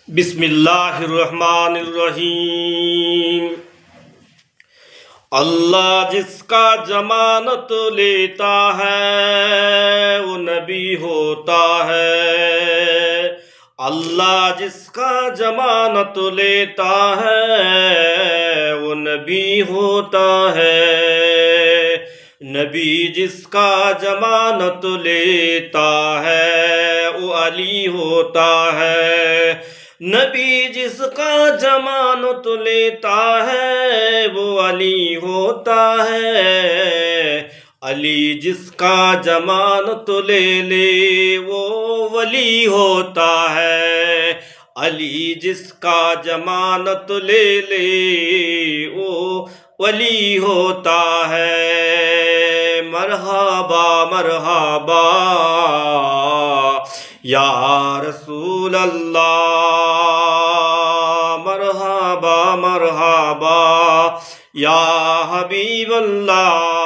बिस्मिल्लाहिर्रहमानिर्रहीम। अल्लाह जिसका जमानत लेता है वो नबी होता है। अल्लाह जिसका जमानत लेता है वो नबी होता है। नबी जिसका जमानत लेता है वो अली होता है। नबी जिसका जमानत लेता है वो अली होता है। अली जिसका जमानत ले ले वो वली होता है। अली जिसका जमानत ले ले वो वली होता है। मरहबा मरहबा या रसूल अल्लाह, मरहबा मरहबा या हबीब अल्लाह।